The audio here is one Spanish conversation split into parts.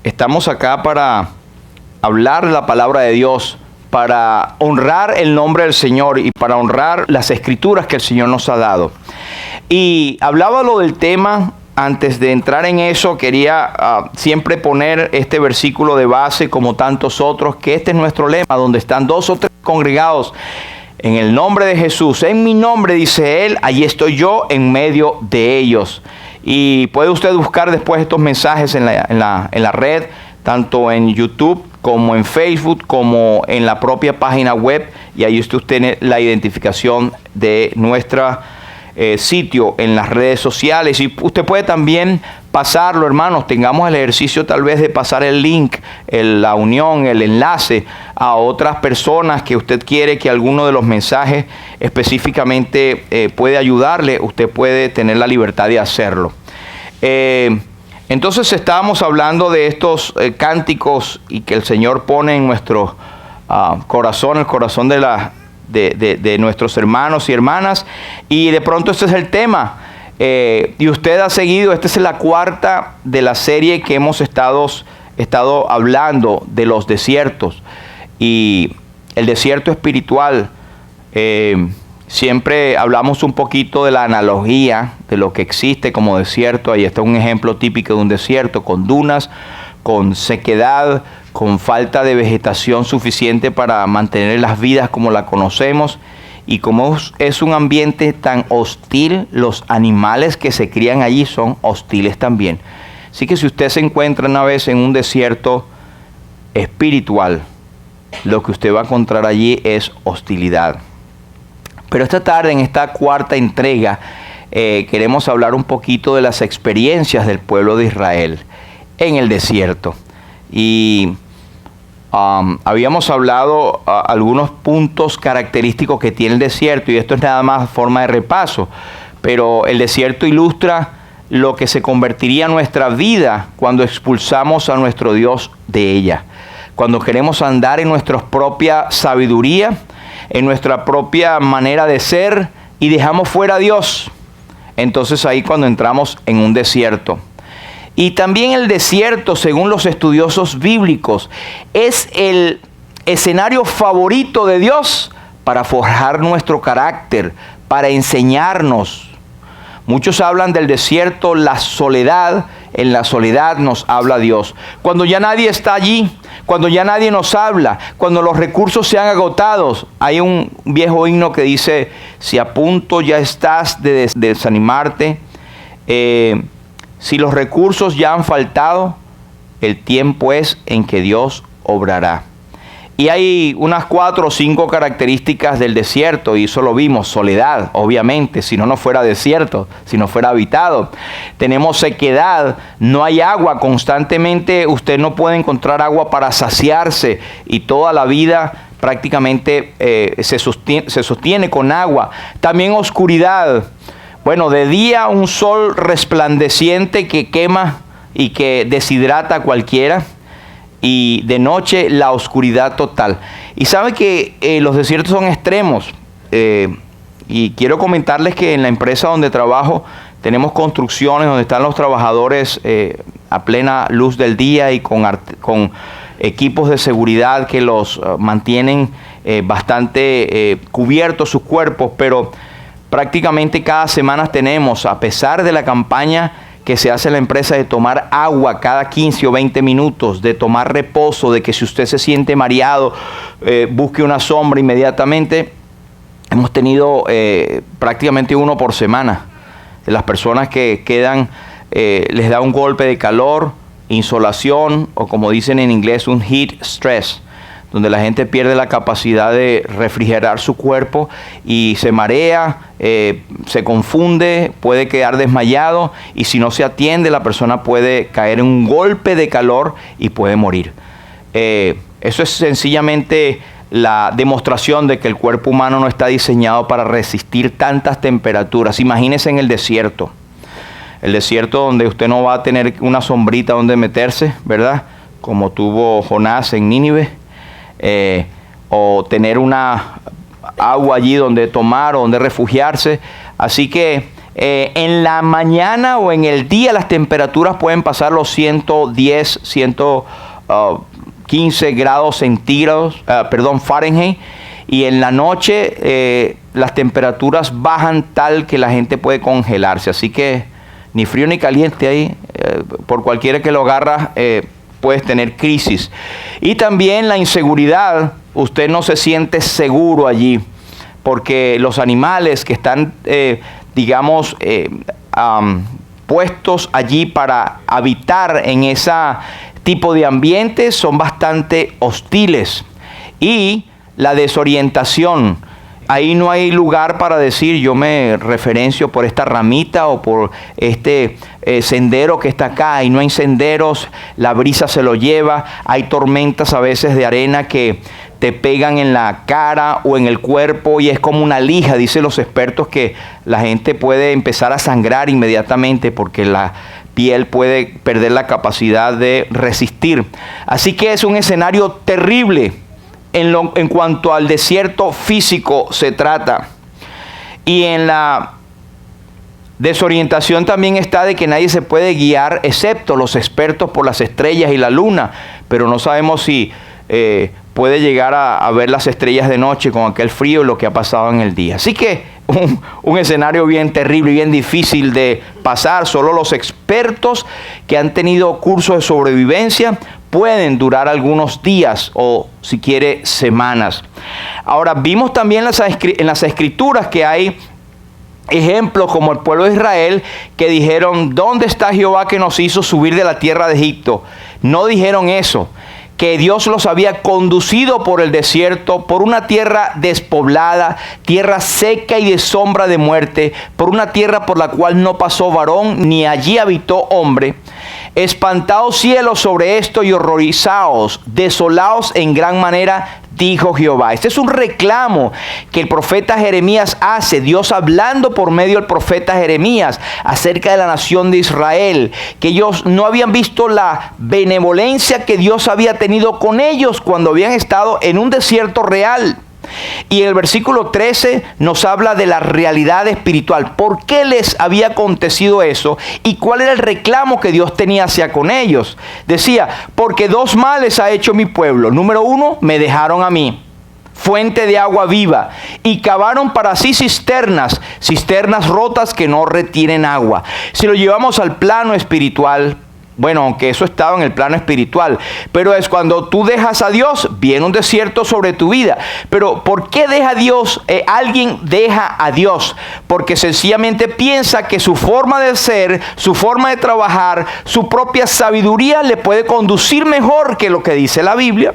estamos acá para hablar la palabra de Dios, para honrar el nombre del Señor y para honrar las escrituras que el Señor nos ha dado. Y hablaba lo del tema. Antes de entrar en eso, quería siempre poner este versículo de base, como tantos otros, que este es nuestro lema, donde están 2 o 3 congregados en el nombre de Jesús. En mi nombre, dice Él, allí estoy yo en medio de ellos. Y puede usted buscar después estos mensajes en la red, tanto en YouTube como en Facebook, como en la propia página web. Y ahí usted tiene la identificación de nuestra sitio en las redes sociales. Y usted puede también pasarlo, hermanos. Tengamos el ejercicio tal vez de pasar el link, la unión, el enlace a otras personas que usted quiere que alguno de los mensajes específicamente puede ayudarle. Usted puede tener la libertad de hacerlo. Entonces estábamos hablando de estos cánticos y que el Señor pone en nuestro corazón, el corazón de nuestros hermanos y hermanas, y de pronto este es el tema, y usted ha seguido. Esta es la 4ª de la serie que hemos estado hablando de los desiertos y el desierto espiritual. Siempre hablamos un poquito de la analogía de lo que existe como desierto. Ahí está un ejemplo típico de un desierto, con dunas, con sequedad, con falta de vegetación suficiente para mantener las vidas como la conocemos. Y como es un ambiente tan hostil, los animales que se crían allí son hostiles también. Así que si usted se encuentra una vez en un desierto espiritual, lo que usted va a encontrar allí es hostilidad. Pero esta tarde, en esta 4ª entrega, queremos hablar un poquito de las experiencias del pueblo de Israel en el desierto. Y habíamos hablado algunos puntos característicos que tiene el desierto, y esto es nada más forma de repaso, pero el desierto ilustra lo que se convertiría en nuestra vida cuando expulsamos a nuestro Dios de ella, cuando queremos andar en nuestra propia sabiduría, en nuestra propia manera de ser, y dejamos fuera a Dios. Entonces ahí cuando entramos en un desierto. Y también el desierto, según los estudiosos bíblicos, es el escenario favorito de Dios para forjar nuestro carácter, para enseñarnos. Muchos hablan del desierto, la soledad. En la soledad nos habla Dios. Cuando ya nadie está allí, cuando ya nadie nos habla, cuando los recursos se han agotado. Hay un viejo himno que dice: si a punto ya estás de desanimarte, si los recursos ya han faltado, el tiempo es en que Dios obrará. Y hay unas 4 o 5 características del desierto, y eso lo vimos. Soledad, obviamente, si no fuera desierto, si no fuera habitado. Tenemos sequedad, no hay agua, constantemente usted no puede encontrar agua para saciarse, y toda la vida prácticamente se sostiene con agua. También oscuridad. Bueno, de día un sol resplandeciente que quema y que deshidrata a cualquiera, y de noche la oscuridad total. Y sabe que los desiertos son extremos, y quiero comentarles que en la empresa donde trabajo tenemos construcciones donde están los trabajadores a plena luz del día y con equipos de seguridad que los mantienen bastante cubiertos sus cuerpos, pero prácticamente cada semana tenemos, a pesar de la campaña que se hace en la empresa de tomar agua cada 15 o 20 minutos, de tomar reposo, de que si usted se siente mareado, busque una sombra inmediatamente. Hemos tenido prácticamente 1 por semana de las personas que quedan, les da un golpe de calor, insolación, o como dicen en inglés, un heat stress, donde la gente pierde la capacidad de refrigerar su cuerpo y se marea, se confunde, puede quedar desmayado, y si no se atiende la persona puede caer en un golpe de calor y puede morir. Eso es sencillamente la demostración de que el cuerpo humano no está diseñado para resistir tantas temperaturas. Imagínese en el desierto donde usted no va a tener una sombrita donde meterse, ¿verdad? Como tuvo Jonás en Nínive. O tener una agua allí donde tomar o donde refugiarse. Así que En la mañana o en el día las temperaturas pueden pasar los 110, 115 grados centígrados, Fahrenheit. Y en la noche las temperaturas bajan tal que la gente puede congelarse. Así que ni frío ni caliente ahí. Por cualquiera que lo agarra, puedes tener crisis. Y también la inseguridad. Usted no se siente seguro allí. Porque los animales que están, puestos allí para habitar en ese tipo de ambiente son bastante hostiles. Y la desorientación. Ahí no hay lugar para decir yo me referencio por esta ramita o por este sendero que está acá. Y no hay senderos, la brisa se lo lleva. Hay tormentas a veces de arena que te pegan en la cara o en el cuerpo y es como una lija. Dicen los expertos que la gente puede empezar a sangrar inmediatamente porque la piel puede perder la capacidad de resistir. Así que es un escenario terrible en cuanto al desierto físico se trata. Y en la desorientación también está de que nadie se puede guiar excepto los expertos por las estrellas y la luna, pero no sabemos si puede llegar a ver las estrellas de noche con aquel frío y lo que ha pasado en el día. Así que un escenario bien terrible, bien difícil de pasar. Solo los expertos que han tenido cursos de sobrevivencia pueden durar algunos días o si quiere semanas. Ahora vimos también en las escrituras que hay ejemplos como el pueblo de Israel que dijeron, ¿dónde está Jehová que nos hizo subir de la tierra de Egipto? No dijeron eso, que Dios los había conducido por el desierto, por una tierra despoblada, tierra seca y de sombra de muerte, por una tierra por la cual no pasó varón, ni allí habitó hombre. Espantaos cielos sobre esto y horrorizaos, desolaos en gran manera, dijo Jehová. Este es un reclamo que el profeta Jeremías hace, Dios hablando por medio del profeta Jeremías acerca de la nación de Israel, que ellos no habían visto la benevolencia que Dios había tenido con ellos cuando habían estado en un desierto real. Y el versículo 13 nos habla de la realidad espiritual. ¿Por qué les había acontecido eso? ¿Y cuál era el reclamo que Dios tenía hacia con ellos? Decía, porque dos males ha hecho mi pueblo. Número uno, me dejaron a mí, fuente de agua viva, y cavaron para sí cisternas rotas que no retienen agua. Si lo llevamos al plano espiritual, bueno, aunque eso estaba en el plano espiritual, pero es cuando tú dejas a Dios, viene un desierto sobre tu vida. Pero ¿por qué deja a Dios? Alguien deja a Dios porque sencillamente piensa que su forma de ser, su forma de trabajar, su propia sabiduría le puede conducir mejor que lo que dice la Biblia.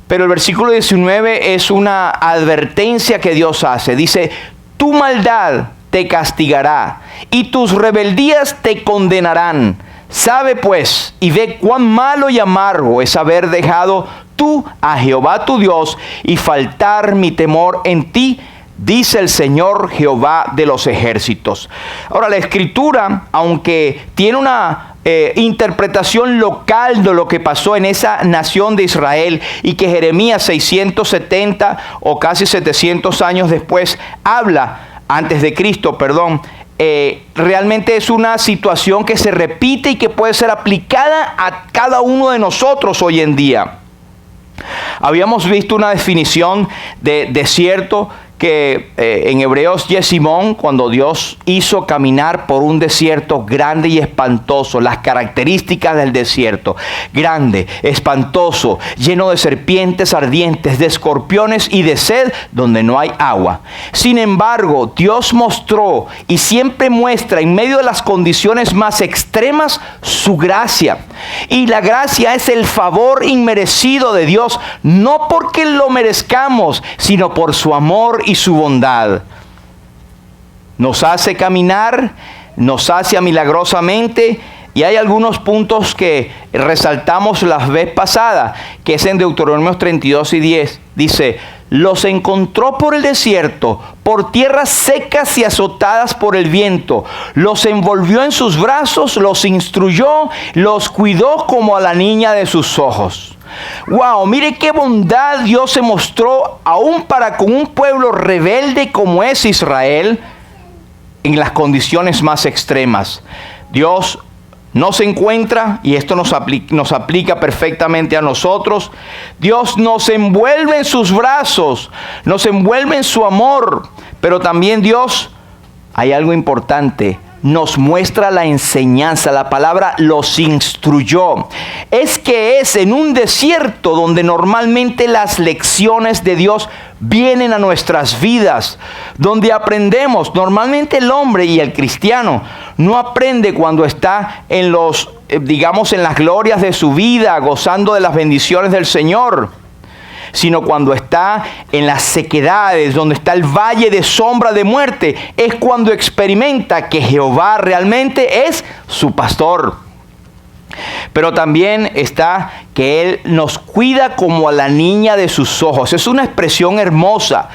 Pero el versículo 19 es una advertencia que Dios hace. Dice, tu maldad te castigará y tus rebeldías te condenarán. Sabe pues y ve cuán malo y amargo es haber dejado tú a Jehová tu Dios y faltar mi temor en ti, dice el Señor Jehová de los ejércitos. Ahora la escritura, aunque tiene una interpretación local de lo que pasó en esa nación de Israel y que Jeremías 670 o casi 700 años después habla, antes de Cristo, realmente es una situación que se repite y que puede ser aplicada a cada uno de nosotros hoy en día. Habíamos visto una definición de desierto que en Hebreos Yesimón, cuando Dios hizo caminar por un desierto grande y espantoso, las características del desierto: grande, espantoso, lleno de serpientes ardientes, de escorpiones y de sed donde no hay agua. Sin embargo, Dios mostró y siempre muestra en medio de las condiciones más extremas su gracia. Y la gracia es el favor inmerecido de Dios, no porque lo merezcamos, sino por su amor y su bondad. Nos hace caminar, nos sacia milagrosamente, y hay algunos puntos que resaltamos la vez pasada, que es en Deuteronomios 32 y 10. Dice, los encontró por el desierto, por tierras secas y azotadas por el viento. Los envolvió en sus brazos, los instruyó, los cuidó como a la niña de sus ojos. Wow, mire qué bondad Dios se mostró aún para con un pueblo rebelde como es Israel. en las condiciones más extremas. Dios no se encuentra, y esto nos aplica perfectamente a nosotros. Dios nos envuelve en sus brazos, nos envuelve en su amor, pero también Dios, hay algo importante, nos muestra la enseñanza. La palabra los instruyó. Es que es en un desierto donde normalmente las lecciones de Dios vienen a nuestras vidas, donde aprendemos. Normalmente el hombre y el cristiano no aprende cuando está en los, digamos, en las glorias de su vida, gozando de las bendiciones del Señor, sino cuando está en las sequedades, donde está el valle de sombra de muerte, es cuando experimenta que Jehová realmente es su pastor. Pero también está que Él nos cuida como a la niña de sus ojos. Es una expresión hermosa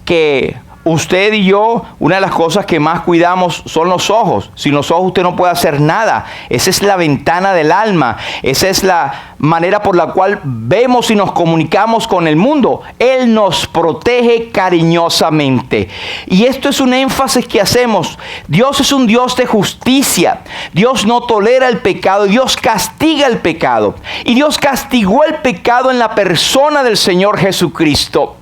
que usted y yo, una de las cosas que más cuidamos son los ojos. Sin los ojos usted no puede hacer nada. Esa es la ventana del alma. Esa es la manera por la cual vemos y nos comunicamos con el mundo. Él nos protege cariñosamente. Y esto es un énfasis que hacemos. Dios es un Dios de justicia. Dios no tolera el pecado. Dios castiga el pecado. Y Dios castigó el pecado en la persona del Señor Jesucristo,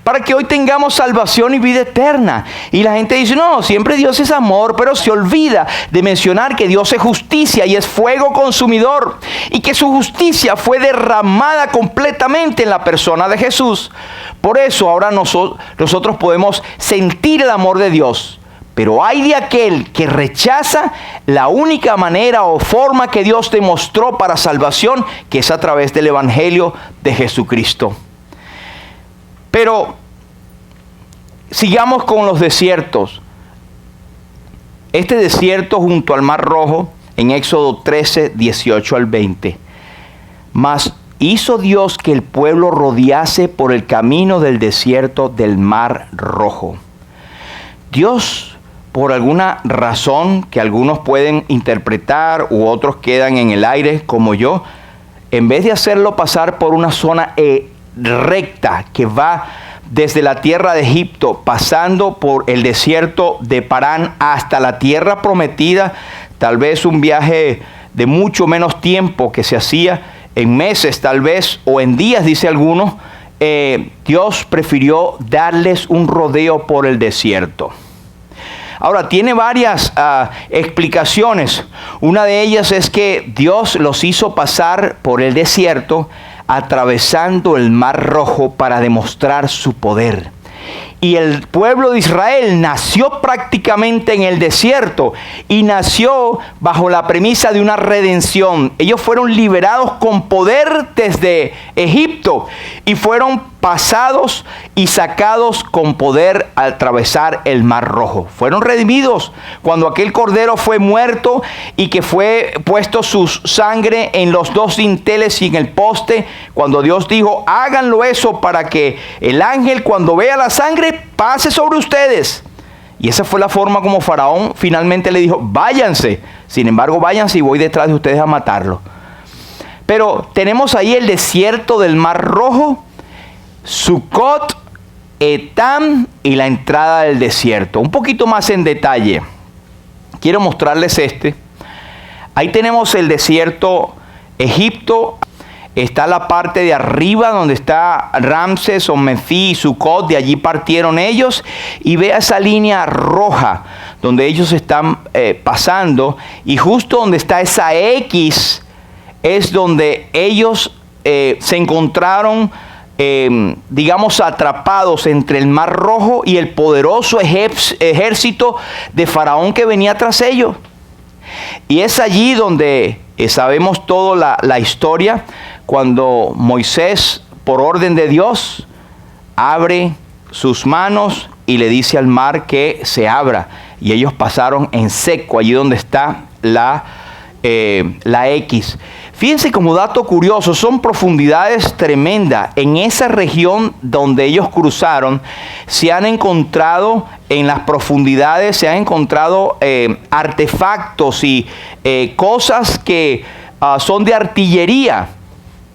para que hoy tengamos salvación y vida eterna. Y la gente dice, no, siempre Dios es amor, pero se olvida de mencionar que Dios es justicia y es fuego consumidor, y que su justicia fue derramada completamente en la persona de Jesús. Por eso ahora nosotros podemos sentir el amor de Dios. Pero hay de aquel que rechaza la única manera o forma que Dios demostró para salvación, que es a través del Evangelio de Jesucristo. Pero sigamos con los desiertos. Este desierto junto al Mar Rojo, en Éxodo 13, 18 al 20. Mas hizo Dios que el pueblo rodease por el camino del desierto del Mar Rojo. Dios, por alguna razón que algunos pueden interpretar u otros quedan en el aire como yo, en vez de hacerlo pasar por una zona recta que va desde la tierra de Egipto, pasando por el desierto de Parán hasta la tierra prometida, tal vez un viaje de mucho menos tiempo, que se hacía en meses tal vez, o en días, dice algunos, Dios prefirió darles un rodeo por el desierto. Ahora, tiene varias explicaciones. Una de ellas es que Dios los hizo pasar por el desierto, atravesando el Mar Rojo para demostrar su poder. Y el pueblo de Israel nació prácticamente en el desierto y nació bajo la premisa de una redención. Ellos fueron liberados con poder desde Egipto y fueron pasados y sacados con poder al atravesar el Mar Rojo. Fueron redimidos cuando aquel cordero fue muerto y que fue puesto su sangre en los dos dinteles y en el poste. Cuando Dios dijo, háganlo eso para que el ángel cuando vea la sangre pase sobre ustedes. Y esa fue la forma como Faraón finalmente le dijo, váyanse. Sin embargo, váyanse y voy detrás de ustedes a matarlo. Pero tenemos ahí el desierto del Mar Rojo, Sucot, Etam y la entrada del desierto. Un poquito más en detalle. Quiero mostrarles Ahí tenemos el desierto Egipto. Está la parte de arriba donde está Ramses o Menfí y Sucot. De allí partieron ellos. Y vea esa línea roja donde ellos están pasando. Y justo donde está esa X es donde ellos se encontraron, digamos, atrapados entre el Mar Rojo y el poderoso ejército de Faraón que venía tras ellos. Y es allí donde sabemos toda la historia, cuando Moisés, por orden de Dios, abre sus manos y le dice al mar que se abra. Y ellos pasaron en seco, allí donde está la X. Fíjense, como dato curioso, son profundidades tremendas. En esa región donde ellos cruzaron, se han encontrado, en las profundidades, se han encontrado artefactos y cosas que son de artillería.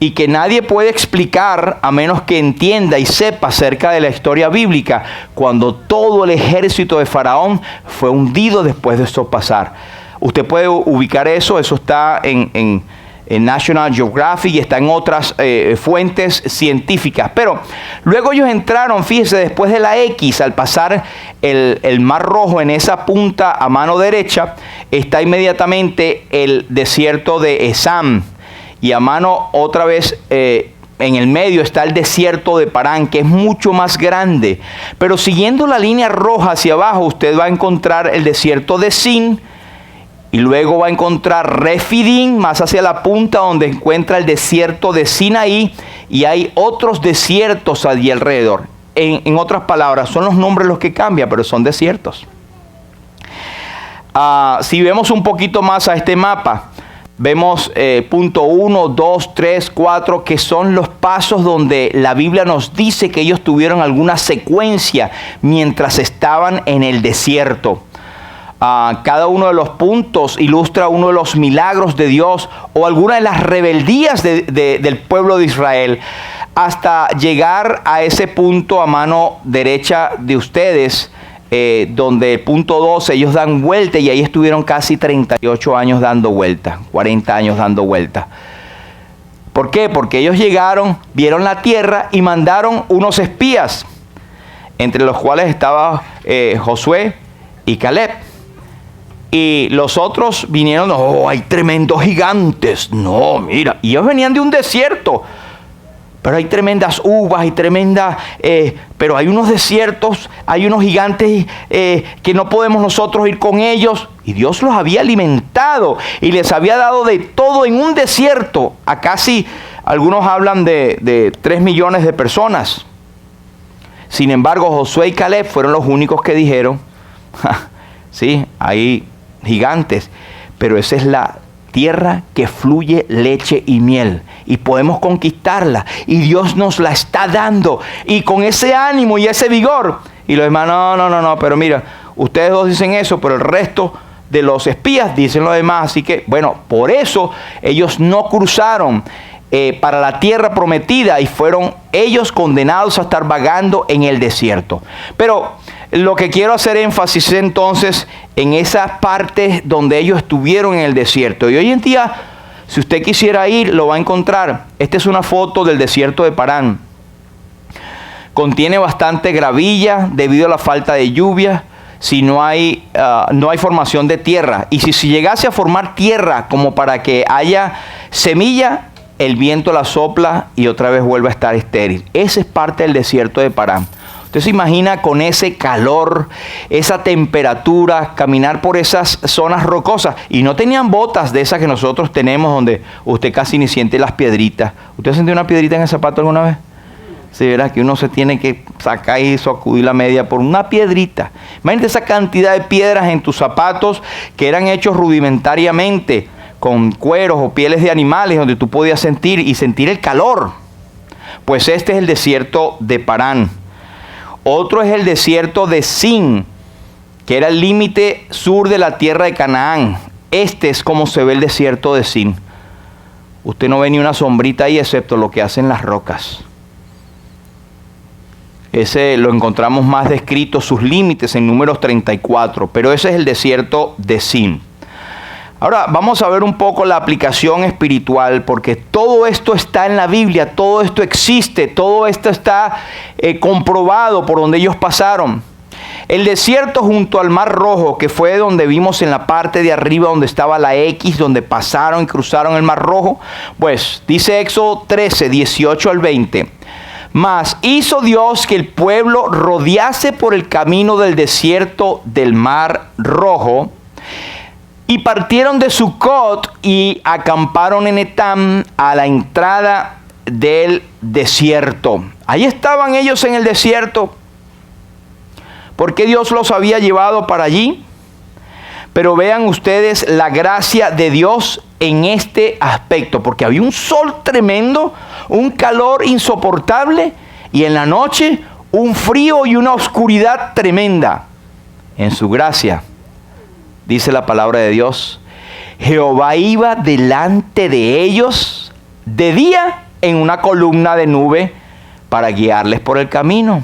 y que nadie puede explicar a menos que entienda y sepa acerca de la historia bíblica, cuando todo el ejército de Faraón fue hundido después de esto pasar. Usted puede ubicar eso está en National Geographic y está en otras fuentes científicas. Pero luego ellos entraron, fíjese, después de la X, al pasar el Mar Rojo, en esa punta a mano derecha, está inmediatamente el desierto de Esam. Y a mano otra vez en el medio está el desierto de Parán, que es mucho más grande. Pero siguiendo la línea roja hacia abajo, usted va a encontrar el desierto de Sin. Y luego va a encontrar Refidim, más hacia la punta, donde encuentra el desierto de Sinaí. Y hay otros desiertos allí alrededor. En otras palabras, son los nombres los que cambian, pero son desiertos. Si vemos un poquito más a este mapa, vemos punto 1, 2, 3, 4, que son los pasos donde la Biblia nos dice que ellos tuvieron alguna secuencia mientras estaban en el desierto. Cada uno de los puntos ilustra uno de los milagros de Dios o alguna de las rebeldías del pueblo de Israel, hasta llegar a ese punto a mano derecha de ustedes, donde el punto 12 ellos dan vuelta, y ahí estuvieron casi 38 años dando vuelta, 40 años dando vuelta. ¿Por qué? Porque ellos llegaron, vieron la tierra y mandaron unos espías, entre los cuales estaba Josué y Caleb. Y los otros vinieron, no, hay tremendos gigantes. No, mira, y ellos venían de un desierto. Pero hay tremendas uvas, hay tremendas, pero hay unos desiertos, hay unos gigantes que no podemos nosotros ir con ellos. Y Dios los había alimentado y les había dado de todo en un desierto a casi, algunos hablan de 3 millones de personas. Sin embargo, Josué y Caleb fueron los únicos que dijeron, sí, hay gigantes, pero esa es la tierra que fluye leche y miel, y podemos conquistarla, y Dios nos la está dando, y con ese ánimo y ese vigor. Y los demás, no, pero mira, ustedes dos dicen eso, pero el resto de los espías dicen lo demás. Así que, bueno, por eso ellos no cruzaron para la tierra prometida, y fueron ellos condenados a estar vagando en el desierto. Pero lo que quiero hacer énfasis es entonces en esas partes donde ellos estuvieron en el desierto. Y hoy en día, si usted quisiera ir, lo va a encontrar. Esta es una foto del desierto de Parán. Contiene bastante gravilla debido a la falta de lluvia. Si no hay formación de tierra. Y si llegase a formar tierra como para que haya semilla, el viento la sopla y otra vez vuelve a estar estéril. Esa es parte del desierto de Parán. Usted se imagina con ese calor, esa temperatura, caminar por esas zonas rocosas. Y no tenían botas de esas que nosotros tenemos, donde usted casi ni siente las piedritas. ¿Usted ha sentido una piedrita en el zapato alguna vez? Sí, ¿verdad? Que uno se tiene que sacar y sacudir la media por una piedrita. Imagínate esa cantidad de piedras en tus zapatos que eran hechos rudimentariamente con cueros o pieles de animales, donde tú podías sentir el calor. Pues este es el desierto de Parán. Otro es el desierto de Sin, que era el límite sur de la tierra de Canaán. Este es como se ve el desierto de Sin. Usted no ve ni una sombrita ahí, excepto lo que hacen las rocas. Ese lo encontramos más descrito, sus límites, en Números 34. Pero ese es el desierto de Sin. Ahora vamos a ver un poco la aplicación espiritual, porque todo esto está en la Biblia, todo esto existe, todo esto está comprobado por donde ellos pasaron. El desierto junto al Mar Rojo, que fue donde vimos en la parte de arriba donde estaba la X, donde pasaron y cruzaron el Mar Rojo, pues dice Éxodo 13, 18 al 20. Mas hizo Dios que el pueblo rodease por el camino del desierto del Mar Rojo, y partieron de Sucot y acamparon en Etam, a la entrada del desierto. Ahí estaban ellos en el desierto, porque Dios los había llevado para allí. Pero vean ustedes la gracia de Dios en este aspecto, porque había un sol tremendo, un calor insoportable, y en la noche un frío y una oscuridad tremenda. En su gracia, dice la palabra de Dios, Jehová iba delante de ellos de día en una columna de nube para guiarles por el camino.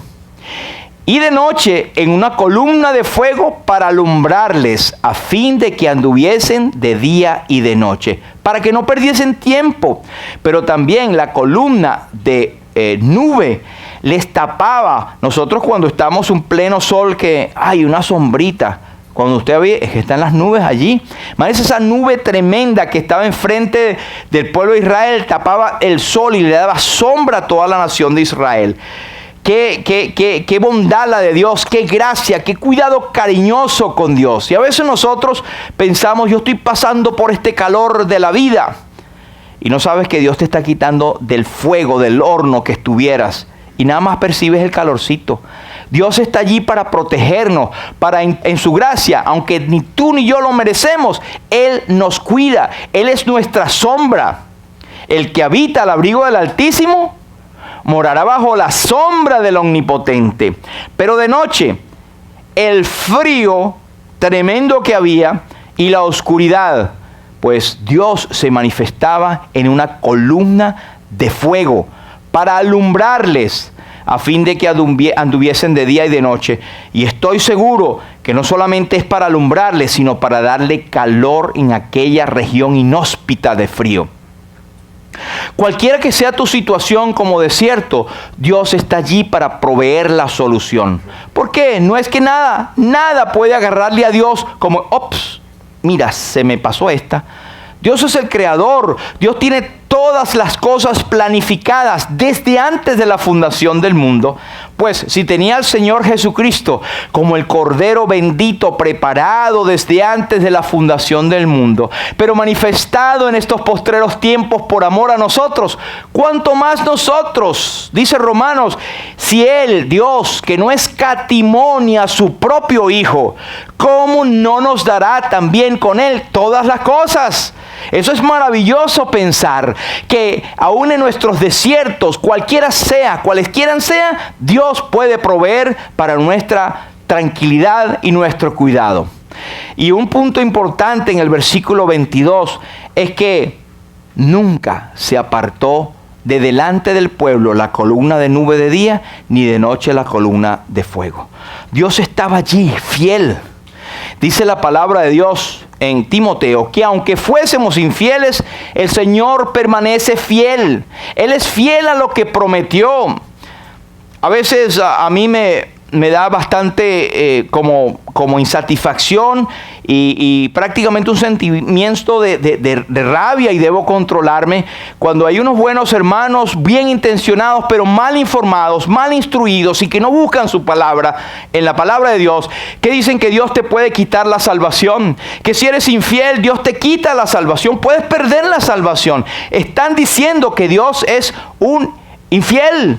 Y de noche en una columna de fuego para alumbrarles, a fin de que anduviesen de día y de noche, para que no perdiesen tiempo. Pero también la columna de nube les tapaba. Nosotros cuando estamos en pleno sol, que hay una sombrita, cuando usted ve, es que están las nubes allí. Imagínese esa nube tremenda que estaba enfrente del pueblo de Israel, tapaba el sol y le daba sombra a toda la nación de Israel. Qué bondad la de Dios, qué gracia, qué cuidado cariñoso con Dios. Y a veces nosotros pensamos, yo estoy pasando por este calor de la vida. Y no sabes que Dios te está quitando del fuego, del horno que estuvieras. Y nada más percibes el calorcito. Dios está allí para protegernos, para en su gracia, aunque ni tú ni yo lo merecemos, Él nos cuida. Él es nuestra sombra. El que habita al abrigo del Altísimo morará bajo la sombra del Omnipotente. Pero de noche, el frío tremendo que había y la oscuridad, pues Dios se manifestaba en una columna de fuego para alumbrarles, a fin de que anduviesen de día y de noche. Y estoy seguro que no solamente es para alumbrarles, sino para darle calor en aquella región inhóspita de frío. Cualquiera que sea tu situación como desierto, Dios está allí para proveer la solución. ¿Por qué? No es que nada puede agarrarle a Dios como, ops, mira, se me pasó esta. Dios es el creador. Dios tiene todas las cosas planificadas desde antes de la fundación del mundo. Pues si tenía al Señor Jesucristo como el Cordero bendito preparado desde antes de la fundación del mundo, pero manifestado en estos postreros tiempos por amor a nosotros, ¿cuánto más nosotros? Dice Romanos, si Él, Dios, que no escatimó ni a su propio Hijo, ¿cómo no nos dará también con Él todas las cosas? Eso es maravilloso pensar que aún en nuestros desiertos, cualesquiera sean, Dios puede proveer para nuestra tranquilidad y nuestro cuidado. Y un punto importante en el versículo 22 es que nunca se apartó de delante del pueblo la columna de nube de día, ni de noche la columna de fuego. Dios estaba allí, fiel. Dice la palabra de Dios en Timoteo que aunque fuésemos infieles, el Señor permanece fiel. Él es fiel a lo que prometió. A veces a mí me da bastante como insatisfacción y prácticamente un sentimiento de rabia, y debo controlarme cuando hay unos buenos hermanos bien intencionados pero mal informados, mal instruidos y que no buscan su palabra en la palabra de Dios, que dicen que Dios te puede quitar la salvación, que si eres infiel Dios te quita la salvación, puedes perder la salvación. Están diciendo que Dios es un infiel,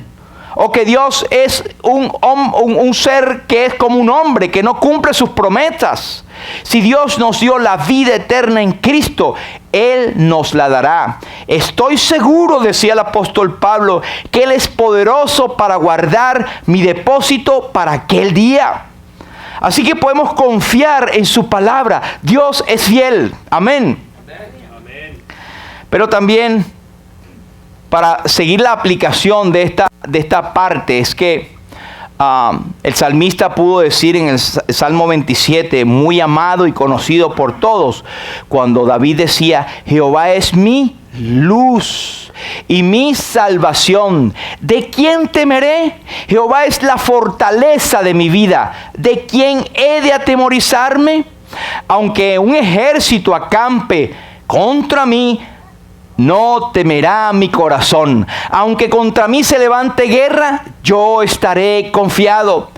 o que Dios es un ser que es como un hombre, que no cumple sus promesas. Si Dios nos dio la vida eterna en Cristo, Él nos la dará. Estoy seguro, decía el apóstol Pablo, que Él es poderoso para guardar mi depósito para aquel día. Así que podemos confiar en su palabra. Dios es fiel. Amén. Pero también, para seguir la aplicación de esta parte, es que el salmista pudo decir en el Salmo 27, muy amado y conocido por todos, cuando David decía, Jehová es mi luz y mi salvación, ¿de quién temeré? Jehová es la fortaleza de mi vida, ¿de quién he de atemorizarme? Aunque un ejército acampe contra mí, no temerá mi corazón. Aunque contra mí se levante guerra, yo estaré confiado.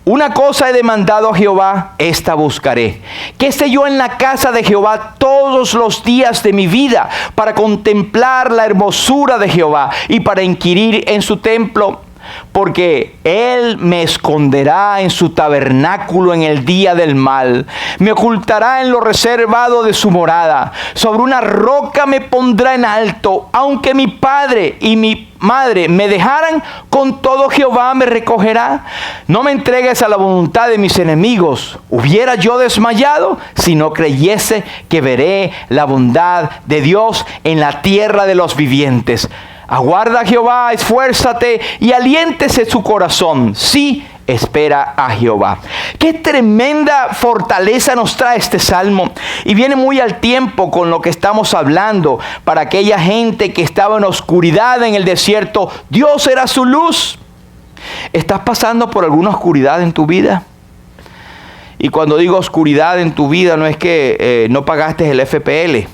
Una cosa he demandado a Jehová, esta buscaré, que esté yo en la casa de Jehová todos los días de mi vida, para contemplar la hermosura de Jehová y para inquirir en su templo. Porque Él me esconderá en su tabernáculo en el día del mal. Me ocultará en lo reservado de su morada. Sobre una roca me pondrá en alto. Aunque mi padre y mi madre me dejaran, con todo Jehová me recogerá. No me entregues a la voluntad de mis enemigos. Hubiera yo desmayado si no creyese que veré la bondad de Dios en la tierra de los vivientes. Aguarda a Jehová, esfuérzate y aliéntese su corazón. Sí, espera a Jehová. Qué tremenda fortaleza nos trae este salmo. Y viene muy al tiempo con lo que estamos hablando. Para aquella gente que estaba en oscuridad en el desierto, Dios era su luz. ¿Estás pasando por alguna oscuridad en tu vida? Y cuando digo oscuridad en tu vida, no es que no pagaste el FPL,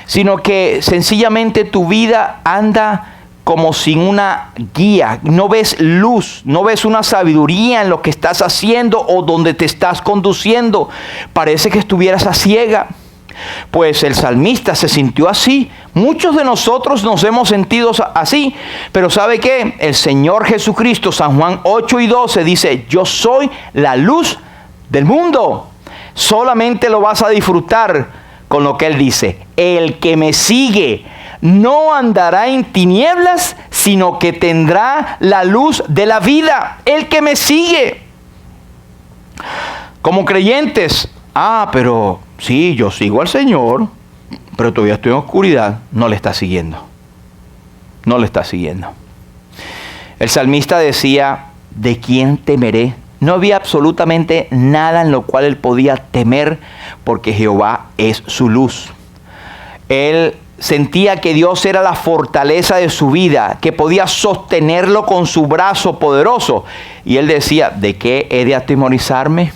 sino que sencillamente tu vida anda como sin una guía. No ves luz, no ves una sabiduría en lo que estás haciendo o donde te estás conduciendo. Parece que estuvieras a ciega. Pues el salmista se sintió así. Muchos de nosotros nos hemos sentido así. Pero ¿sabe qué? El Señor Jesucristo, San Juan 8:12 dice: yo soy la luz del mundo. Solamente lo vas a disfrutar con lo que Él dice: el que me sigue no andará en tinieblas, sino que tendrá la luz de la vida. El que me sigue. Como creyentes, pero sí, yo sigo al Señor, pero todavía estoy en oscuridad. No le está siguiendo. No le está siguiendo. El salmista decía: ¿de quién temeré? No había absolutamente nada en lo cual él podía temer, porque Jehová es su luz. Él sentía que Dios era la fortaleza de su vida, que podía sostenerlo con su brazo poderoso. Y él decía: ¿de qué he de atemorizarme?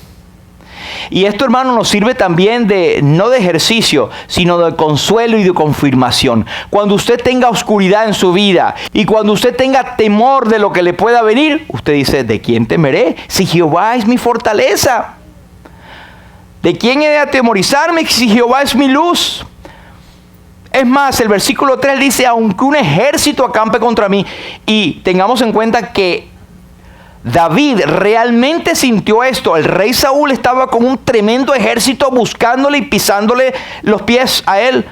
Y esto, hermano, nos sirve también no de ejercicio, sino de consuelo y de confirmación. Cuando usted tenga oscuridad en su vida y cuando usted tenga temor de lo que le pueda venir, usted dice: ¿de quién temeré? Si Jehová es mi fortaleza. ¿De quién he de atemorizarme si Jehová es mi luz? Es más, el versículo 3 dice: aunque un ejército acampe contra mí. Y tengamos en cuenta que David realmente sintió esto. El rey Saúl estaba con un tremendo ejército buscándole y pisándole los pies a él.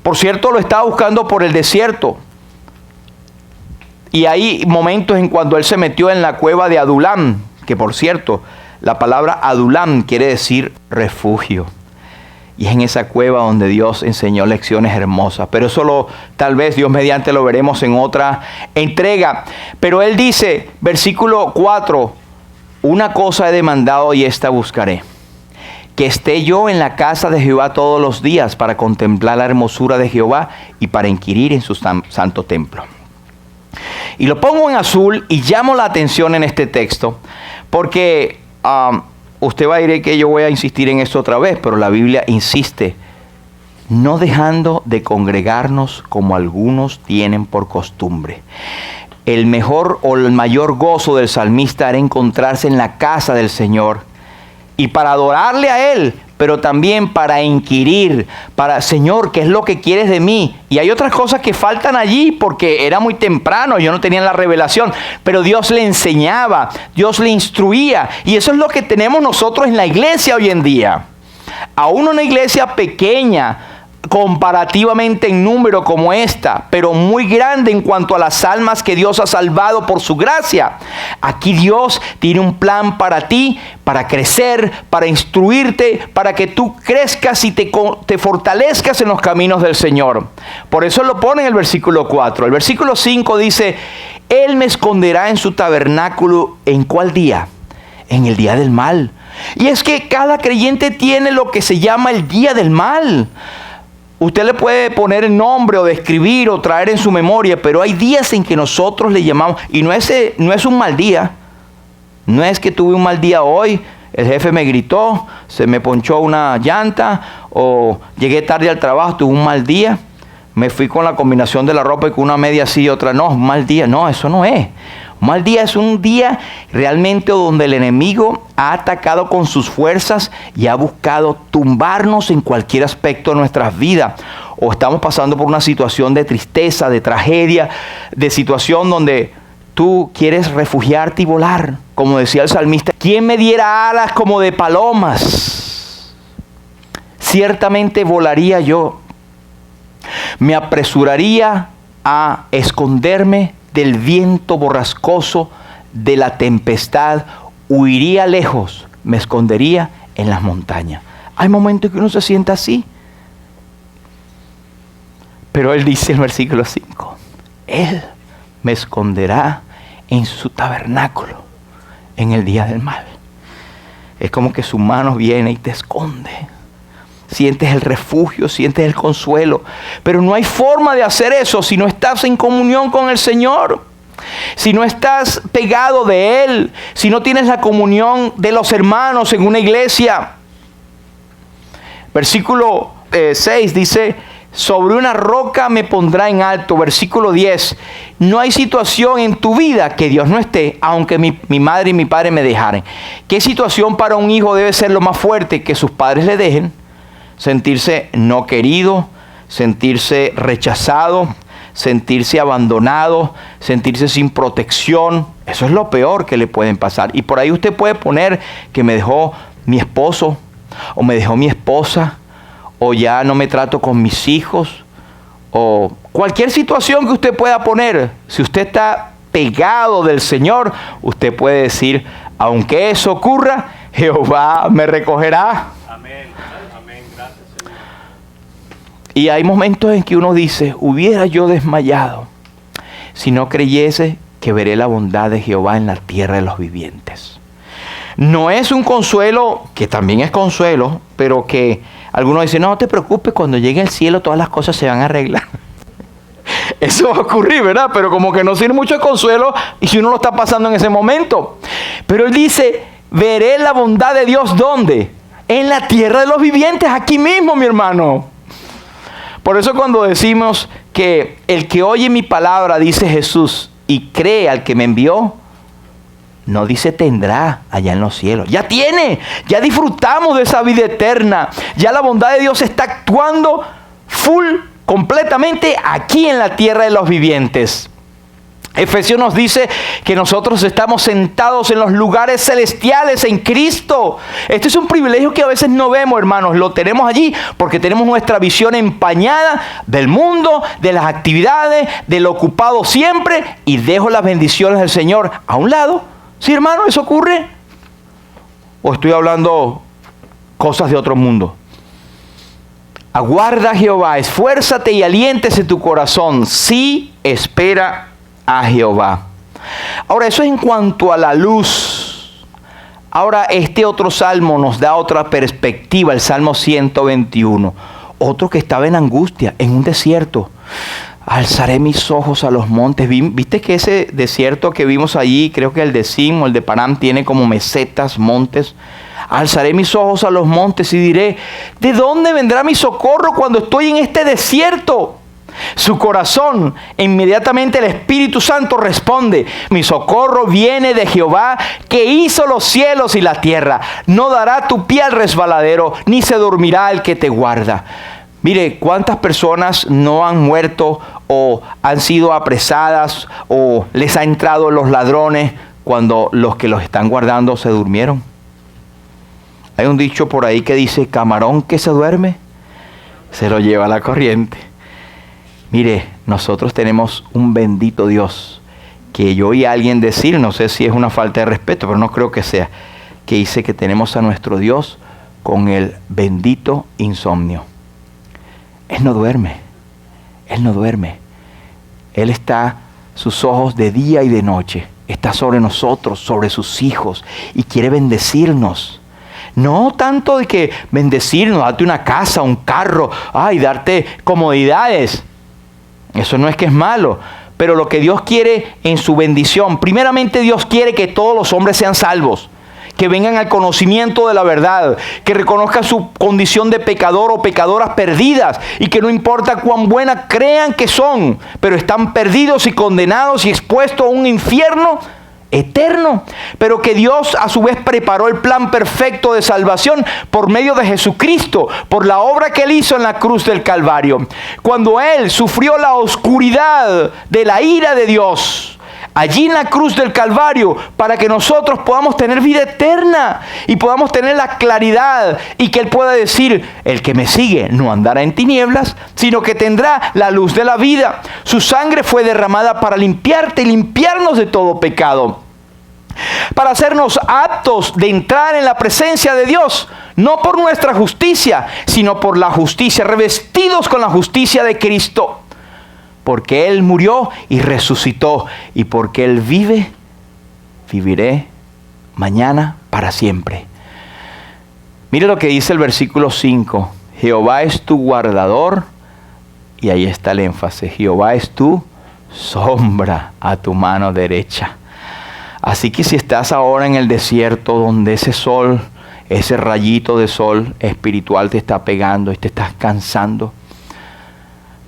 Por cierto, lo estaba buscando por el desierto. Y hay momentos en cuando él se metió en la cueva de Adulam, que por cierto, la palabra Adulam quiere decir refugio. Y es en esa cueva donde Dios enseñó lecciones hermosas. Pero eso tal vez Dios mediante lo veremos en otra entrega. Pero él dice, versículo 4, una cosa he demandado y esta buscaré: que esté yo en la casa de Jehová todos los días, para contemplar la hermosura de Jehová y para inquirir en su santo templo. Y lo pongo en azul y llamo la atención en este texto, porque usted va a decir que yo voy a insistir en esto otra vez, pero la Biblia insiste: no dejando de congregarnos como algunos tienen por costumbre. El mejor o el mayor gozo del salmista era encontrarse en la casa del Señor, y para adorarle a Él, pero también para inquirir, para: Señor, ¿qué es lo que quieres de mí? Y hay otras cosas que faltan allí porque era muy temprano, yo no tenía la revelación, pero Dios le enseñaba, Dios le instruía, y eso es lo que tenemos nosotros en la iglesia hoy en día. Aún una iglesia pequeña comparativamente en número como esta, pero muy grande en cuanto a las almas que Dios ha salvado por su gracia. Aquí Dios tiene un plan para ti, para crecer, para instruirte, para que tú crezcas y te fortalezcas en los caminos del Señor. Por eso lo pone en el versículo 4. El versículo 5 dice: Él me esconderá en su tabernáculo. ¿En cuál día? En el día del mal. Y es que cada creyente tiene lo que se llama el día del mal. Usted le puede poner el nombre o describir o traer en su memoria, pero hay días en que nosotros le llamamos, y no es un mal día. No es que tuve un mal día hoy, el jefe me gritó, se me ponchó una llanta, o llegué tarde al trabajo, tuve un mal día. Me fui con la combinación de la ropa y con una media así y otra no. Un mal día, no, eso no es. Un mal día es un día realmente donde el enemigo ha atacado con sus fuerzas y ha buscado tumbarnos en cualquier aspecto de nuestras vidas. O estamos pasando por una situación de tristeza, de tragedia, de situación donde tú quieres refugiarte y volar. Como decía el salmista: ¿quién me diera alas como de palomas? Ciertamente volaría yo. Me apresuraría a esconderme del viento borrascoso, de la tempestad. Huiría lejos, me escondería en las montañas. Hay momentos que uno se sienta así. Pero él dice en el versículo 5: Él me esconderá en su tabernáculo en el día del mal. Es como que su mano viene y te esconde. Sientes el refugio, sientes el consuelo. Pero no hay forma de hacer eso si no estás en comunión con el Señor. Si no estás pegado de Él. Si no tienes la comunión de los hermanos en una iglesia. Versículo 6 dice: sobre una roca me pondrá en alto. Versículo 10. No hay situación en tu vida que Dios no esté, aunque mi madre y mi padre me dejaren. ¿Qué situación para un hijo debe ser lo más fuerte? Que sus padres le dejen. Sentirse no querido, sentirse rechazado, sentirse abandonado, sentirse sin protección. Eso es lo peor que le pueden pasar. Y por ahí usted puede poner que me dejó mi esposo, o me dejó mi esposa, o ya no me trato con mis hijos, o cualquier situación que usted pueda poner. Si usted está pegado del Señor, usted puede decir: aunque eso ocurra, Jehová me recogerá. Amén. Amén. Gracias, Señor. Y hay momentos en que uno dice: hubiera yo desmayado si no creyese que veré la bondad de Jehová en la tierra de los vivientes. No es un consuelo, que también es consuelo, pero que algunos dicen: no te preocupes, cuando llegue al cielo todas las cosas se van a arreglar. Eso va a ocurrir, ¿verdad? Pero como que no sirve mucho de consuelo y si uno lo está pasando en ese momento. Pero él dice: veré la bondad de Dios, ¿dónde? En la tierra de los vivientes, aquí mismo, mi hermano. Por eso cuando decimos que el que oye mi palabra, dice Jesús, y cree al que me envió, no dice tendrá allá en los cielos. Ya tiene, ya disfrutamos de esa vida eterna. Ya la bondad de Dios está actuando completamente aquí en la tierra de los vivientes. Efesios nos dice que nosotros estamos sentados en los lugares celestiales en Cristo. Este es un privilegio que a veces no vemos, hermanos. Lo tenemos allí porque tenemos nuestra visión empañada del mundo, de las actividades, de lo ocupado siempre, y dejo las bendiciones del Señor a un lado. ¿Sí, hermano? ¿Eso ocurre? ¿O estoy hablando cosas de otro mundo? Aguarda a Jehová, esfuérzate y aliéntese tu corazón. Sí, espera a Jehová. Ahora, eso es en cuanto a la luz. Ahora, este otro salmo nos da otra perspectiva, el Salmo 121. Otro que estaba en angustia, en un desierto. Alzaré mis ojos a los montes. ¿Viste que ese desierto que vimos allí, creo que el de Sim o el de Param, tiene como mesetas, montes? Alzaré mis ojos a los montes y diré: ¿de dónde vendrá mi socorro cuando estoy en este desierto? Su corazón, inmediatamente el Espíritu Santo responde: mi socorro viene de Jehová, que hizo los cielos y la tierra. No dará tu pie al resbaladero, ni se dormirá el que te guarda. Mire, ¿cuántas personas no han muerto o han sido apresadas o les ha entrado los ladrones cuando los que los están guardando se durmieron? Hay un dicho por ahí que dice: camarón que se duerme, se lo lleva la corriente. Mire, nosotros tenemos un bendito Dios que yo oí a alguien decir, no sé si es una falta de respeto, pero no creo que sea, que dice que tenemos a nuestro Dios con el bendito insomnio. Él no duerme, Él no duerme. Él está, sus ojos de día y de noche, está sobre nosotros, sobre sus hijos, y quiere bendecirnos. No tanto de que bendecirnos, darte una casa, un carro, darte comodidades. Eso no es que es malo, pero lo que Dios quiere en su bendición, primeramente Dios quiere que todos los hombres sean salvos, que vengan al conocimiento de la verdad, que reconozcan su condición de pecador o pecadoras perdidas, y que no importa cuán buenas crean que son, pero están perdidos y condenados y expuestos a un infierno eterno, pero que Dios a su vez preparó el plan perfecto de salvación por medio de Jesucristo, por la obra que Él hizo en la cruz del Calvario. Cuando Él sufrió la oscuridad de la ira de Dios, allí en la cruz del Calvario, para que nosotros podamos tener vida eterna y podamos tener la claridad, y que Él pueda decir: el que me sigue no andará en tinieblas, sino que tendrá la luz de la vida. Su sangre fue derramada para limpiarte y limpiarnos de todo pecado, para hacernos aptos de entrar en la presencia de Dios, no por nuestra justicia, sino por la justicia, revestidos con la justicia de Cristo. Porque Él murió y resucitó. Y porque Él vive, viviré mañana para siempre. Mire lo que dice el versículo 5. Jehová es tu guardador. Y ahí está el énfasis. Jehová es tu sombra a tu mano derecha. Así que si estás ahora en el desierto donde ese sol, ese rayito de sol espiritual te está pegando y te estás cansando.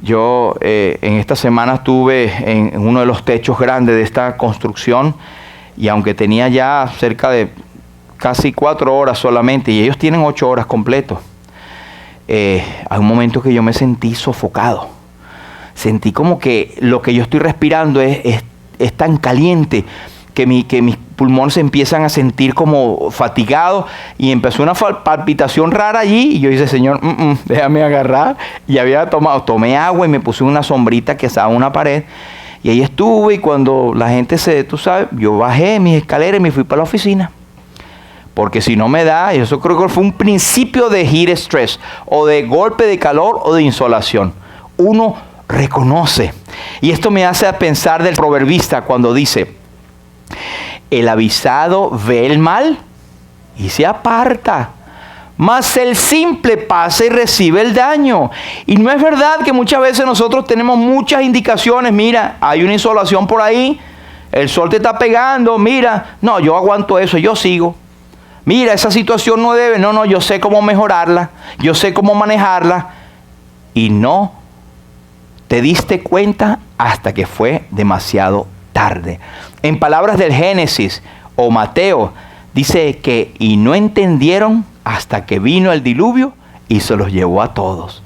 Yo en esta semana estuve en uno de los techos grandes de esta construcción y aunque tenía ya cerca de casi 4 horas solamente y ellos tienen 8 horas completos, hay un momento que yo me sentí sofocado. Sentí como que lo que yo estoy respirando es tan caliente que mis pulmones se empiezan a sentir como fatigados y empezó una palpitación rara allí y yo dije, Señor, déjame agarrar. Y tomé agua y me puse una sombrita que estaba en una pared y ahí estuve y cuando la gente tú sabes, yo bajé mis escaleras y me fui para la oficina. Porque si no me da, eso creo que fue un principio de heat stress o de golpe de calor o de insolación. Uno reconoce. Y esto me hace pensar del proverbista cuando dice, el avisado ve el mal y se aparta, mas el simple pasa y recibe el daño. Y no es verdad que muchas veces nosotros tenemos muchas indicaciones. Mira, hay una insolación por ahí, el sol te está pegando, mira, no, yo aguanto eso, yo sigo. Mira, esa situación no debe, no, yo sé cómo mejorarla, yo sé cómo manejarla. Y no te diste cuenta hasta que fue demasiado tarde. En palabras del Génesis o Mateo, dice que y no entendieron hasta que vino el diluvio y se los llevó a todos.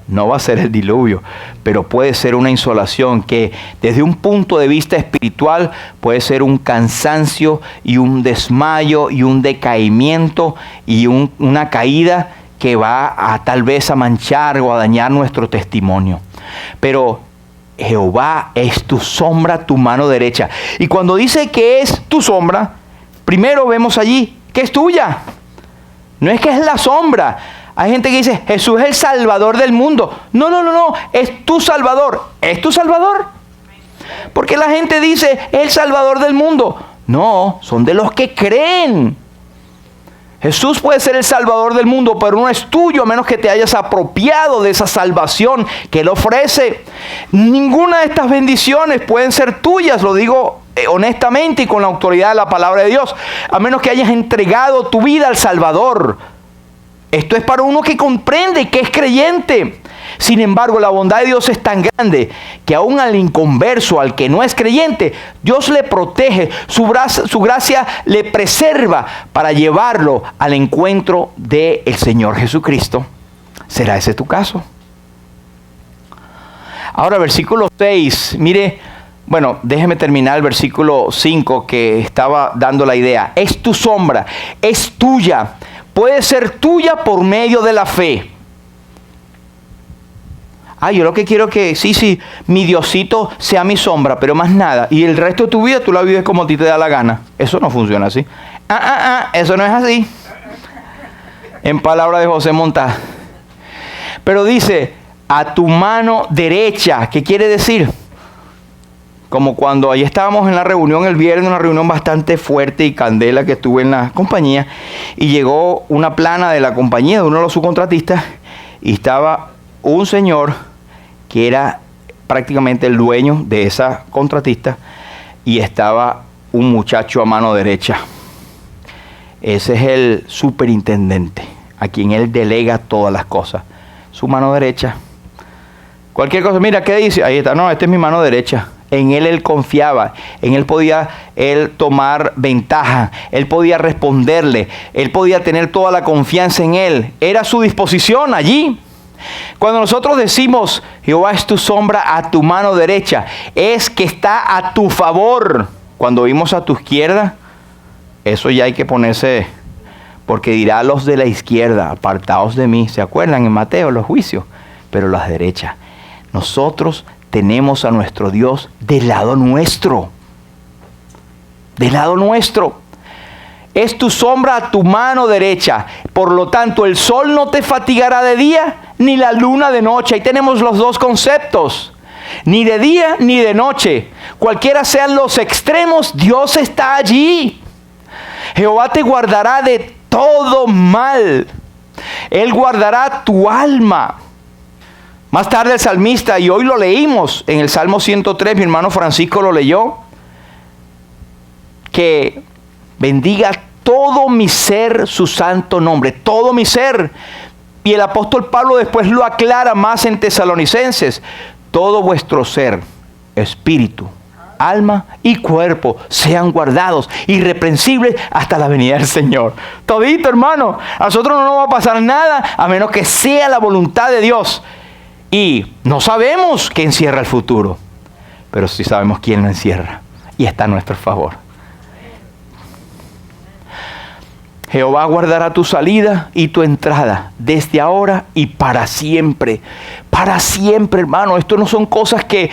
No va a ser el diluvio, pero puede ser una insolación que desde un punto de vista espiritual puede ser un cansancio y un desmayo y un decaimiento y una caída que va a tal vez a manchar o a dañar nuestro testimonio. Pero Jehová es tu sombra, tu mano derecha. Y cuando dice que es tu sombra, primero vemos allí que es tuya. No es que es la sombra. Hay gente que dice, Jesús es el Salvador del mundo. No, es tu Salvador. ¿Es tu Salvador? Porque la gente dice, es el Salvador del mundo. No, son de los que creen. Jesús puede ser el Salvador del mundo, pero no es tuyo a menos que te hayas apropiado de esa salvación que Él ofrece. Ninguna de estas bendiciones pueden ser tuyas, lo digo honestamente y con la autoridad de la palabra de Dios, a menos que hayas entregado tu vida al Salvador. Esto es para uno que comprende, que es creyente. Sin embargo, la bondad de Dios es tan grande que aún al inconverso, al que no es creyente, Dios le protege, su gracia le preserva para llevarlo al encuentro del Señor Jesucristo. ¿Será ese tu caso? Ahora, versículo 6, mire, bueno, déjeme terminar el versículo 5 que estaba dando la idea. Es tu sombra, es tuya, puede ser tuya por medio de la fe. Yo lo que quiero que, sí, mi Diosito sea mi sombra, pero más nada. Y el resto de tu vida tú la vives como a ti te da la gana. Eso no funciona así. Eso no es así. En palabra de José Montá. Pero dice, a tu mano derecha. ¿Qué quiere decir? Como cuando ahí estábamos en la reunión el viernes, una reunión bastante fuerte y candela que estuve en la compañía. Y llegó una plana de la compañía, de uno de los subcontratistas, y estaba un señor que era prácticamente el dueño de esa contratista y estaba un muchacho a mano derecha. Ese es el superintendente, a quien él delega todas las cosas. Su mano derecha. Cualquier cosa, mira, ¿qué dice? Ahí está, no, esta es mi mano derecha. En él confiaba, en él podía tomar ventaja, él podía responderle, él podía tener toda la confianza en él. Era a su disposición allí. Cuando nosotros decimos, Jehová es tu sombra a tu mano derecha, es que está a tu favor. Cuando vimos a tu izquierda, eso ya hay que ponerse, porque dirá a los de la izquierda, apartaos de mí. ¿Se acuerdan en Mateo los juicios? Pero las derechas. Nosotros tenemos a nuestro Dios del lado nuestro. Del lado nuestro. Es tu sombra a tu mano derecha. Por lo tanto, el sol no te fatigará de día, ni la luna de noche. Ahí tenemos los dos conceptos. ni de día ni de noche. Cualquiera sean los extremos, Dios está allí. Jehová te guardará de todo mal. Él guardará tu alma. Más tarde el salmista, y hoy lo leímos en el Salmo 103, mi hermano Francisco lo leyó, que bendiga todo mi ser su santo nombre, todo mi ser. Y el apóstol Pablo después lo aclara más en Tesalonicenses. Todo vuestro ser, espíritu, alma y cuerpo sean guardados, irreprensibles hasta la venida del Señor. Todito, hermano, a nosotros no nos va a pasar nada a menos que sea la voluntad de Dios. Y no sabemos qué encierra el futuro, pero sí sabemos quién lo encierra y está a nuestro favor. Jehová guardará tu salida y tu entrada desde ahora y para siempre. Para siempre, hermano. Esto no son cosas que...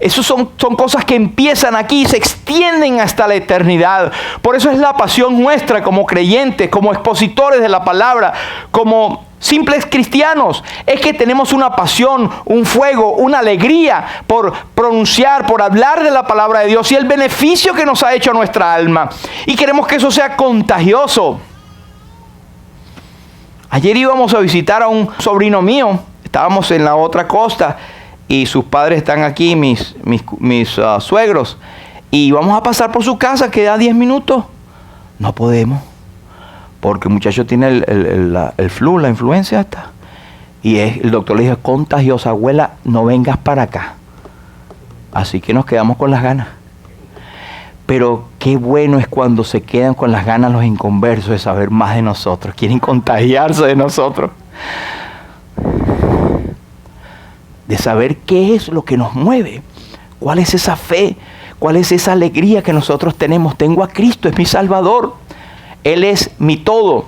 son cosas que empiezan aquí y se extienden hasta la eternidad. Por eso es la pasión nuestra como creyentes, como expositores de la palabra, como simples cristianos. Es que tenemos una pasión, un fuego, una alegría por pronunciar, por hablar de la palabra de Dios y el beneficio que nos ha hecho a nuestra alma. Y queremos que eso sea contagioso. Ayer íbamos a visitar a un sobrino mío. Estábamos en la otra costa y sus padres están aquí, mis suegros. Y vamos a pasar por su casa, queda 10 minutos. No podemos, porque el muchacho tiene el flu, la influenza hasta. Y el doctor le dijo, es contagiosa, abuela, no vengas para acá. Así que nos quedamos con las ganas. Pero qué bueno es cuando se quedan con las ganas los inconversos de saber más de nosotros. Quieren contagiarse de nosotros. De saber qué es lo que nos mueve. ¿Cuál es esa fe? ¿Cuál es esa alegría que nosotros tenemos? Tengo a Cristo, es mi Salvador. Él es mi todo.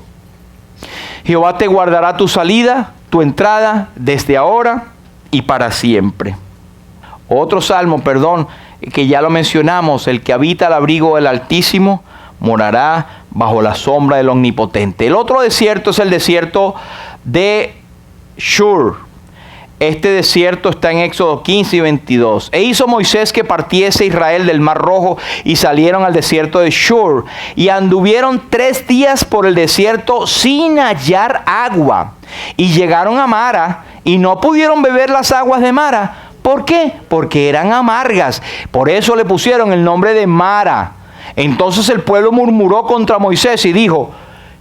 Jehová te guardará tu salida, tu entrada, desde ahora y para siempre. Otro salmo, que ya lo mencionamos, el que habita al abrigo del Altísimo morará bajo la sombra del Omnipotente. El otro desierto es el desierto de Shur. Este desierto está en Éxodo 15 y 22. E hizo Moisés que partiese Israel del Mar Rojo y salieron al desierto de Shur. Y anduvieron 3 días por el desierto sin hallar agua. Y llegaron a Mara y no pudieron beber las aguas de Mara. ¿Por qué? Porque eran amargas. Por eso le pusieron el nombre de Mara. Entonces el pueblo murmuró contra Moisés y dijo,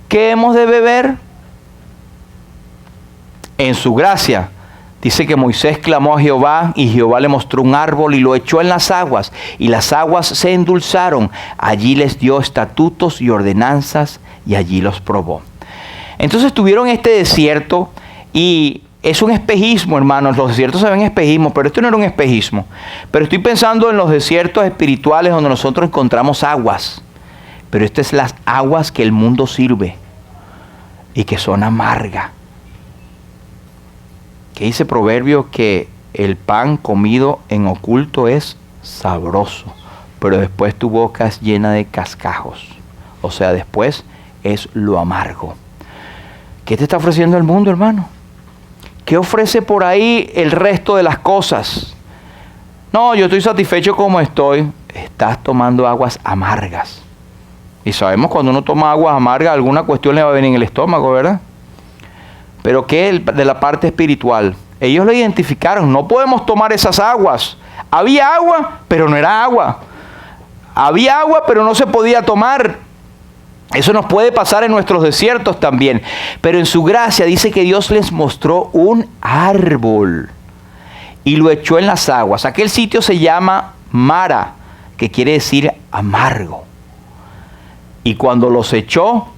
¿qué hemos de beber? En su gracia, dice que Moisés clamó a Jehová y Jehová le mostró un árbol y lo echó en las aguas. Y las aguas se endulzaron. Allí les dio estatutos y ordenanzas y allí los probó. Entonces tuvieron este desierto y... es un espejismo, hermanos. Los desiertos se ven espejismo, pero esto no era un espejismo. Pero estoy pensando en los desiertos espirituales donde nosotros encontramos aguas. Pero estas son las aguas que el mundo sirve y que son amargas. Que dice Proverbio que el pan comido en oculto es sabroso, pero después tu boca es llena de cascajos. O sea, después es lo amargo. ¿Qué te está ofreciendo el mundo, hermano? ¿Qué ofrece por ahí el resto de las cosas? No, yo estoy satisfecho como estoy. Estás tomando aguas amargas. Y sabemos cuando uno toma aguas amargas, alguna cuestión le va a venir en el estómago, ¿verdad? Pero ¿qué de la parte espiritual? Ellos lo identificaron. No podemos tomar esas aguas. Había agua, pero no era agua. Había agua, pero no se podía tomar. Eso nos puede pasar en nuestros desiertos también. Pero en su gracia dice que Dios les mostró un árbol y lo echó en las aguas. Aquel sitio se llama Mara, que quiere decir amargo. Y cuando los echó,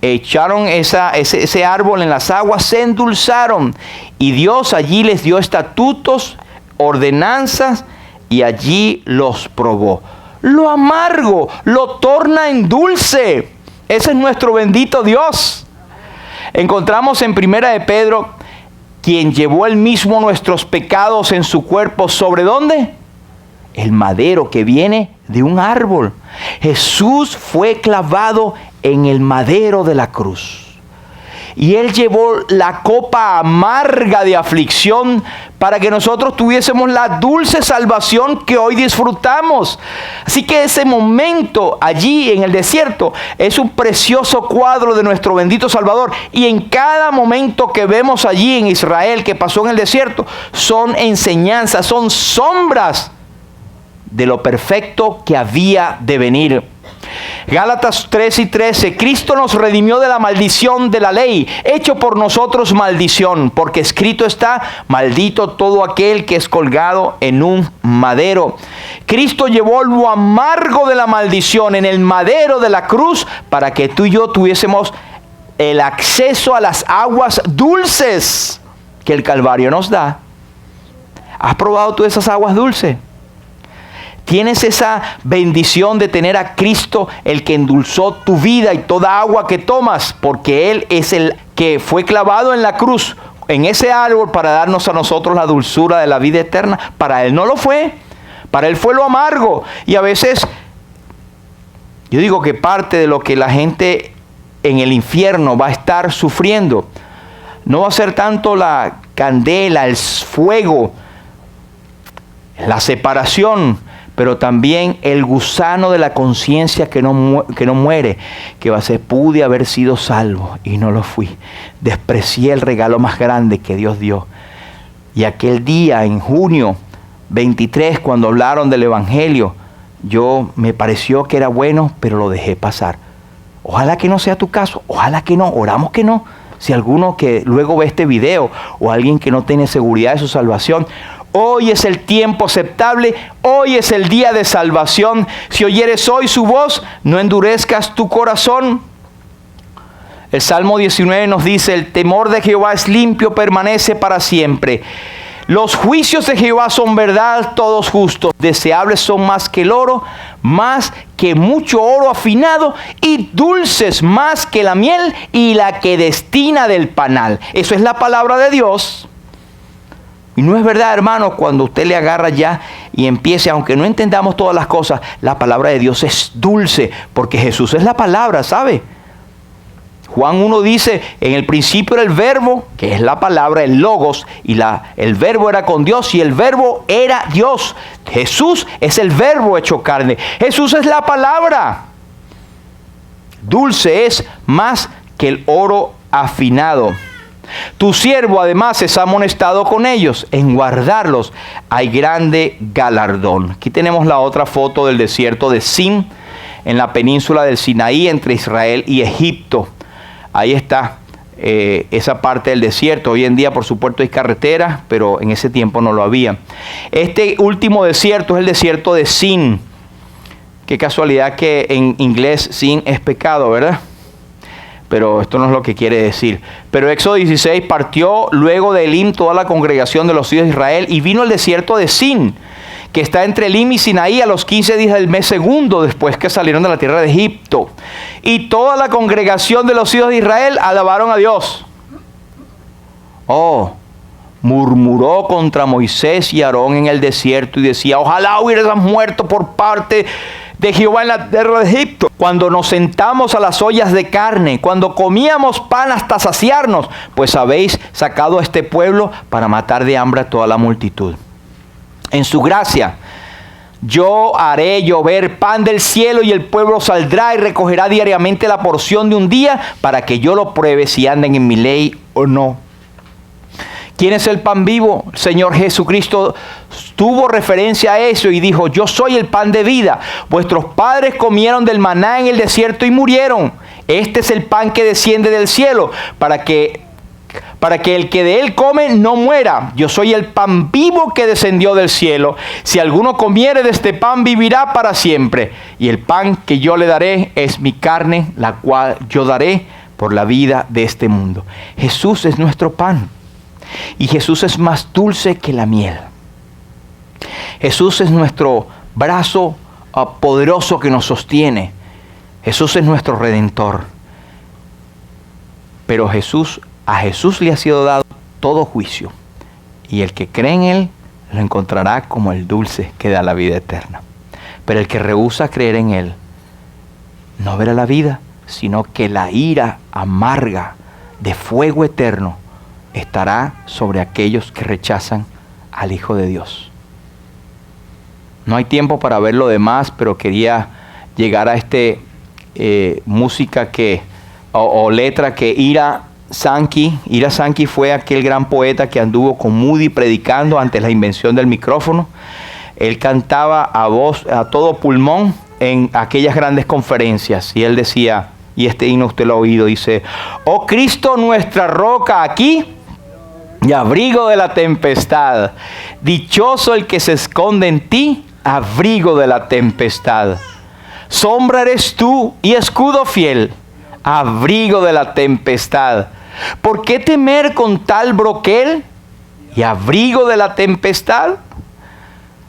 echaron ese árbol en las aguas, se endulzaron. Y Dios allí les dio estatutos, ordenanzas, y allí los probó. Lo amargo lo torna en dulce. Ese es nuestro bendito Dios. Encontramos en 1 de Pedro, quien llevó él mismo nuestros pecados en su cuerpo. ¿Sobre dónde? El madero que viene de un árbol. Jesús fue clavado en el madero de la cruz. y Él llevó la copa amarga de aflicción para que nosotros tuviésemos la dulce salvación que hoy disfrutamos. Así que ese momento allí en el desierto es un precioso cuadro de nuestro bendito Salvador. Y en cada momento que vemos allí en Israel que pasó en el desierto, son enseñanzas, son sombras de lo perfecto que había de venir. Gálatas 3:13, Cristo nos redimió de la maldición de la ley, hecho por nosotros maldición, porque escrito está, maldito todo aquel que es colgado en un madero. Cristo llevó lo amargo de la maldición en el madero de la cruz para que tú y yo tuviésemos el acceso a las aguas dulces que el Calvario nos da. ¿Has probado tú esas aguas dulces? Tienes esa bendición de tener a Cristo, el que endulzó tu vida y toda agua que tomas, porque Él es el que fue clavado en la cruz, en ese árbol, para darnos a nosotros la dulzura de la vida eterna. Para Él no lo fue, para Él fue lo amargo. Y a veces, yo digo que parte de lo que la gente en el infierno va a estar sufriendo, no va a ser tanto la candela, el fuego, la separación, pero también el gusano de la conciencia que no muere, que va a ser, pude haber sido salvo y no lo fui. Desprecié el regalo más grande que Dios dio. Y aquel día, en junio 23, cuando hablaron del Evangelio, me pareció que era bueno, pero lo dejé pasar. Ojalá que no sea tu caso, ojalá que no, oramos que no. Si alguno que luego ve este video o alguien que no tiene seguridad de su salvación, hoy es el tiempo aceptable, hoy es el día de salvación. Si oyeres hoy su voz, no endurezcas tu corazón. El Salmo 19 nos dice, el temor de Jehová es limpio, permanece para siempre. Los juicios de Jehová son verdad, todos justos. Deseables son más que el oro, más que mucho oro afinado, y dulces más que la miel y la que destina del panal. Eso es la palabra de Dios. Y no es verdad, hermano, cuando usted le agarra ya y empiece, aunque no entendamos todas las cosas, la palabra de Dios es dulce, porque Jesús es la palabra, ¿sabe? Juan 1 dice, en el principio era el verbo, que es la palabra, el logos, y el verbo era con Dios y el verbo era Dios. Jesús es el verbo hecho carne. Jesús es la palabra. Dulce es más que el oro afinado. Tu siervo además es amonestado con ellos, en guardarlos hay grande galardón. Aquí tenemos la otra foto del desierto de Sin, en la península del Sinaí, entre Israel y Egipto. Ahí está esa parte del desierto. Hoy en día, por supuesto, hay carreteras, pero en ese tiempo no lo había. Este último desierto es el desierto de Sin. Qué casualidad que en inglés Sin es pecado, ¿verdad? Pero esto no es lo que quiere decir. Pero Éxodo 16 partió luego de Elim toda la congregación de los hijos de Israel y vino al desierto de Sin, que está entre Elim y Sinaí, a los 15 días del mes segundo después que salieron de la tierra de Egipto. Y toda la congregación de los hijos de Israel alabaron a Dios. Murmuró contra Moisés y Aarón en el desierto y decía, ojalá hubieras muerto por parte de Jehová en la tierra de Egipto, cuando nos sentamos a las ollas de carne, cuando comíamos pan hasta saciarnos, pues habéis sacado a este pueblo para matar de hambre a toda la multitud. En su gracia yo haré llover pan del cielo y el pueblo saldrá y recogerá diariamente la porción de un día para que yo lo pruebe si andan en mi ley o no. ¿Quién es el pan vivo? El Señor Jesucristo tuvo referencia a eso y dijo, yo soy el pan de vida. Vuestros padres comieron del maná en el desierto y murieron. Este es el pan que desciende del cielo para que el que de él come no muera. Yo soy el pan vivo que descendió del cielo. Si alguno comiere de este pan, vivirá para siempre. Y el pan que yo le daré es mi carne, la cual yo daré por la vida de este mundo. Jesús es nuestro pan. Y Jesús es más dulce que la miel. Jesús es nuestro brazo poderoso que nos sostiene. Jesús es nuestro Redentor. Pero a Jesús le ha sido dado todo juicio. Y el que cree en Él lo encontrará como el dulce que da la vida eterna. Pero el que rehúsa creer en Él no verá la vida, sino que la ira amarga de fuego eterno estará sobre aquellos que rechazan al Hijo de Dios. No hay tiempo para ver lo demás, pero quería llegar a música o letra que Ira Sankey fue aquel gran poeta que anduvo con Moody predicando antes de la invención del micrófono. Él cantaba a todo pulmón en aquellas grandes conferencias y él decía, y este himno usted lo ha oído, dice: oh Cristo, nuestra roca aquí y abrigo de la tempestad, dichoso el que se esconde en ti, abrigo de la tempestad. Sombra eres tú y escudo fiel, abrigo de la tempestad. ¿Por qué temer con tal broquel y abrigo de la tempestad?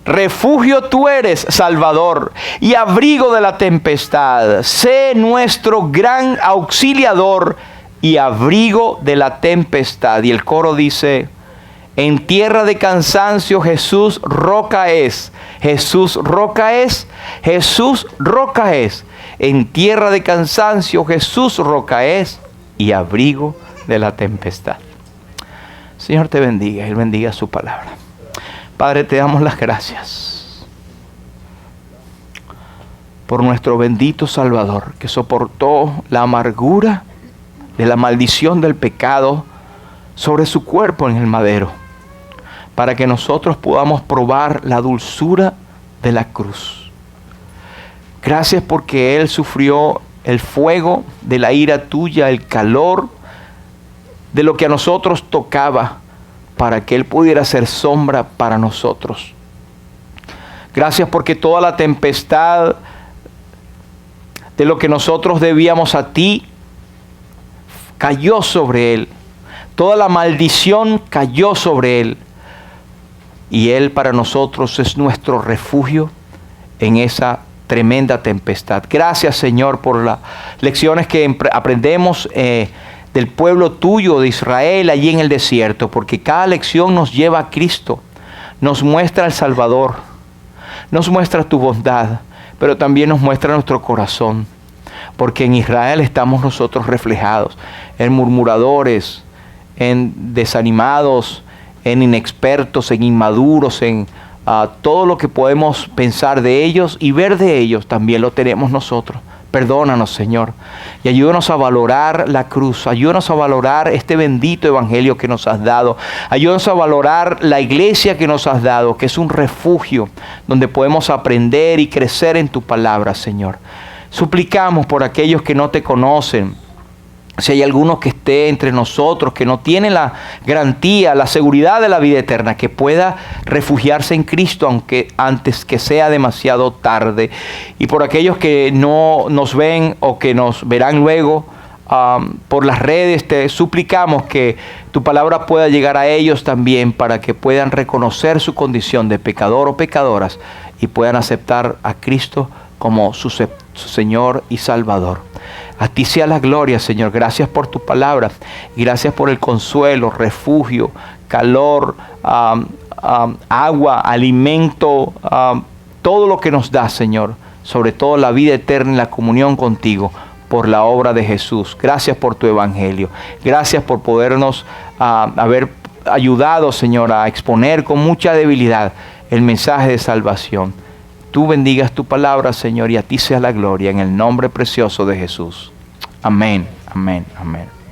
Refugio tú eres, Salvador, y abrigo de la tempestad. Sé nuestro gran auxiliador y abrigo de la tempestad. Y el coro dice: en tierra de cansancio Jesús roca es, Jesús roca es, Jesús roca es. En tierra de cansancio Jesús roca es y abrigo de la tempestad. Señor te bendiga, Él bendiga su palabra. Padre, te damos las gracias por nuestro bendito Salvador, que soportó la amargura de la maldición del pecado sobre su cuerpo en el madero, para que nosotros podamos probar la dulzura de la cruz. Gracias porque Él sufrió el fuego de la ira tuya, el calor de lo que a nosotros tocaba, para que Él pudiera ser sombra para nosotros. Gracias porque toda la tempestad de lo que nosotros debíamos a ti cayó sobre Él. Toda la maldición cayó sobre Él. Y Él para nosotros es nuestro refugio en esa tremenda tempestad. Gracias, Señor, por las lecciones que aprendemos del pueblo tuyo de Israel allí en el desierto, porque cada lección nos lleva a Cristo, nos muestra al Salvador, nos muestra tu bondad, pero también nos muestra nuestro corazón, porque en Israel estamos nosotros reflejados, en murmuradores, en desanimados, en inexpertos, en inmaduros, en todo lo que podemos pensar de ellos y ver de ellos, también lo tenemos nosotros. Perdónanos, Señor, y ayúdanos a valorar la cruz, ayúdanos a valorar este bendito evangelio que nos has dado, ayúdanos a valorar la iglesia que nos has dado, que es un refugio donde podemos aprender y crecer en tu palabra, Señor. Suplicamos por aquellos que no te conocen. Si hay alguno que esté entre nosotros, que no tiene la garantía, la seguridad de la vida eterna, que pueda refugiarse en Cristo antes que sea demasiado tarde. Y por aquellos que no nos ven o que nos verán luego por las redes, te suplicamos que tu palabra pueda llegar a ellos también, para que puedan reconocer su condición de pecador o pecadoras y puedan aceptar a Cristo como su Señor y Salvador. A ti sea la gloria, Señor. Gracias por tu palabra. Gracias por el consuelo, refugio, calor, agua, alimento, todo lo que nos da, Señor. Sobre todo la vida eterna y la comunión contigo por la obra de Jesús. Gracias por tu evangelio. Gracias por podernos haber ayudado, Señor, a exponer con mucha debilidad el mensaje de salvación. Tú bendigas tu palabra, Señor, y a ti sea la gloria en el nombre precioso de Jesús. Amén, amén, amén.